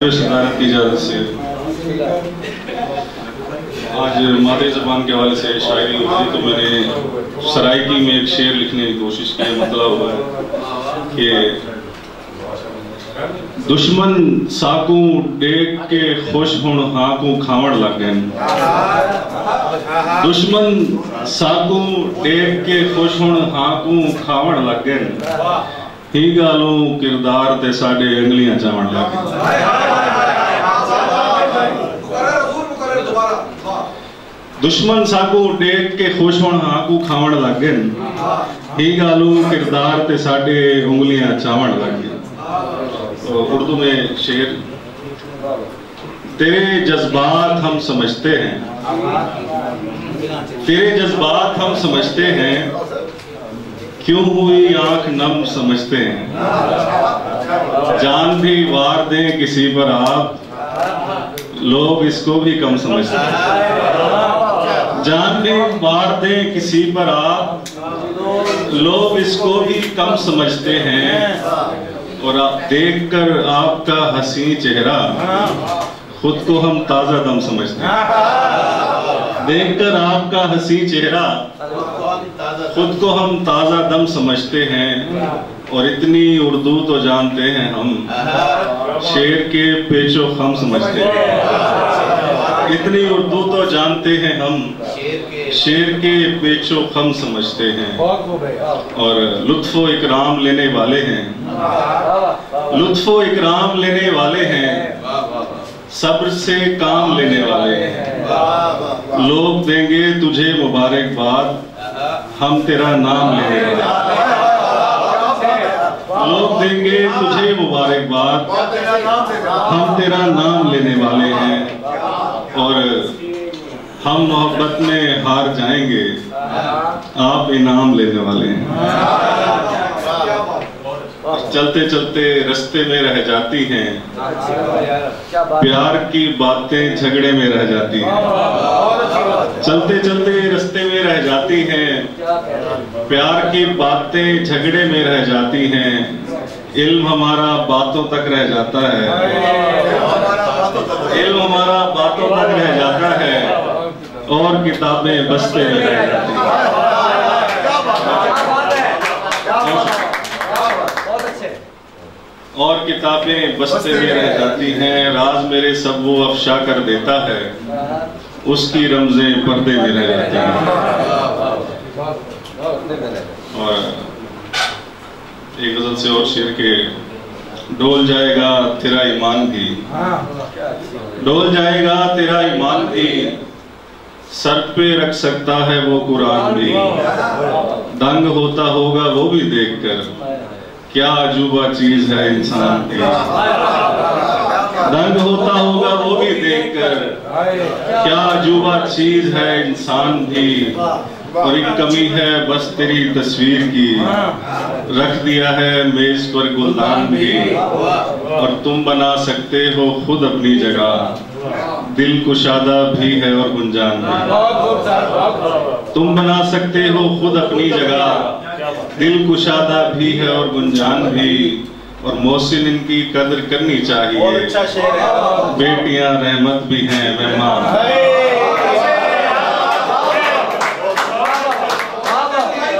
صدارت کی اجازت سے آج مادری زبان کے حوالے سے شاعری ہوئی تو میں نے سرائکی میں ایک شعر لکھنے کی کوشش کی. مطلب ہوا ہے کہ دشمن ساکوں ڈیک کے خوش ہون ہاکوں کھاوڑ لگ گئے. دشمن ساکوں ڈیک کے خوش ہون ہاکوں کھاوڑ لگ گئے. ہی گالوں کردار تے ساڑے انگلیاں چاوڑ لگ گئے. دشمن ساکو ڈیک کے خوش ہون ہاکو کھاوڑ لگ گئے. ہی گالوں کردار تے ساڑے انگلیاں چاوڑ لگ گئے. اردو میں شعر: تیرے جذبات ہم سمجھتے ہیں، تیرے جذبات ہم سمجھتے ہیں، کیوں ہوئی آنکھ نم سمجھتے ہیں. جان بھی وار دیں کسی پر آپ، لوگ اس کو بھی کم سمجھتے ہیں. جان بھی وار دیں کسی پر آپ، لوگ اس کو بھی کم سمجھتے ہیں. اور آپ دیکھ کر آپ کا حسین چہرہ، خود کو ہم تازہ دم سمجھتے ہیں. دیکھ کر آپ کا حسین چہرہ، خود کو ہم تازہ دم سمجھتے ہیں. اور اتنی اردو تو جانتے ہیں ہم، شعر کے پیچ و خم سمجھتے ہیں. اتنی اردو تو جانتے ہیں ہم، شعر کے پیچ و خم سمجھتے ہیں. اور لطف و اکرام لینے والے ہیں، لطف و اکرام لینے والے ہیں، صبر سے کام لینے والے ہیں. لوگ دیں گے تجھے مبارکباد، ہم تیرا نام لینے والے ہیں. لوگ دیں گے تجھے مبارکباد، ہم تیرا نام لینے والے ہیں. اور ہم محبت میں ہار جائیں گے، آپ انعام لینے والے ہیں. چلتے چلتے رستے میں رہ جاتی ہیں، پیار کی باتیں جھگڑے میں رہ جاتی ہیں. چلتے چلتے رستے میں رہ جاتی ہیں، پیار کی باتیں جھگڑے میں رہ جاتی ہیں. علم ہمارا باتوں تک رہ جاتا ہے، علم ہمارا باتوں تک رہ جاتا ہے، اور کتابیں بستے میں رہ جاتی ہیں. اور کتابیں بستے میں رہ جاتی ہیں. راز میرے سب وہ افشا کر دیتا ہے، اس کی رمزیں پردے میں رہ جاتی ہیں. اور ایک غزل سے اور شعر کے: ڈول جائے گا تیرا ایمان بھی، ڈول جائے گا تیرا ایمان بھی، سر پہ رکھ سکتا ہے وہ قرآن بھی. دنگ ہوتا ہوگا وہ بھی دیکھ کر، کیا عجوبہ چیز ہے انسان بھی. دنگ ہوتا ہوگا وہ بھی دیکھ کر، کیا عجوبہ چیز ہے انسان بھی. اور ایک کمی ہے بس تیری تصویر کی، رکھ دیا ہے میز پر گلدان بھی. اور تم بنا سکتے ہو خود اپنی جگہ، دل کشادہ بھی ہے اور گنجان بھی. تم بنا سکتے ہو خود اپنی جگہ، دل کشادہ بھی ہے اور گنجان بھی. اور محسن ان کی قدر کرنی چاہیے، بیٹیاں رحمت بھی ہیں مہمان.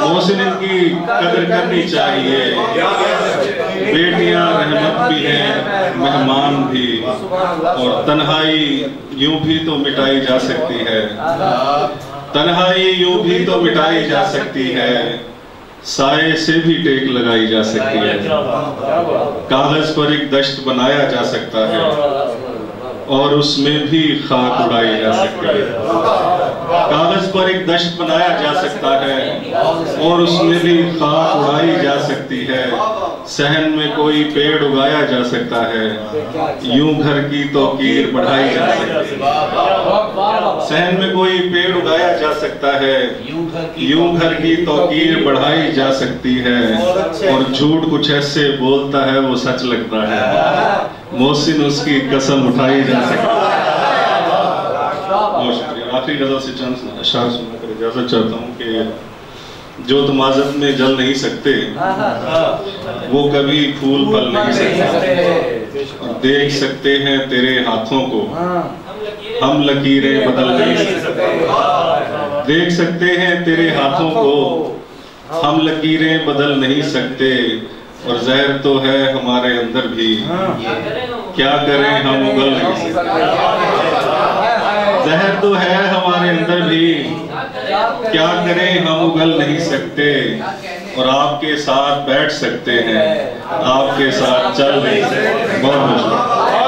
محسن ان کی قدر کرنی چاہیے، بیٹیاں رحمت بھی ہیں مہمان بھی. اور تنہائی یوں بھی تو مٹائی جا سکتی ہے، تنہائی یوں بھی تو مٹائی جا سکتی ہے، سائے سے بھی ٹیک لگائی جا سکتی ہے. کاغذ پر ایک دشت بنایا جا سکتا ہے، اور اس میں بھی خاک اڑائی جا سکتی ہے. کاغذ پر ایک دشت بنایا جا سکتا ہے، اور اس میں بھی خاک اڑائی جا سکتی ہے. صحن میں کوئی پیڑ اگایا جا سکتا ہے، یوں گھر کی توقیر بڑھائی جا سکتی ہے. صحن میں کوئی پیڑ اگایا جا سکتا ہے، یوں گھر کی توقیر بڑھائی جا سکتی ہے. اور جھوٹ کچھ ایسے بولتا ہے وہ سچ لگتا ہے، محسن اس کی قسم اٹھائی جا سکتی ہے. بہت شکریہ. آخری غزل سے چند اشعار سنا کر اجازت چاہتا ہوں کہ جو تمازت میں جل نہیں سکتے، وہ کبھی پھول پل نہیں سکتے. دیکھ سکتے ہیں تیرے ہاتھوں کو، ہم لکیریں بدل نہیں سکتے۔ دیکھ سکتے ہیں تیرے ہاتھوں کو، ہم لکیریں بدل نہیں سکتے، اور زہر تو ہے ہمارے اندر بھی، کیا کریں ہم اگل نہیں سکتے۔ زہر تو ہے ہمارے اندر بھی، کیا کریں ہم اگل نہیں سکتے، اور آپ کے ساتھ بیٹھ سکتے ہیں، آپ کے ساتھ چل نہیں سکتے۔ بہت بہت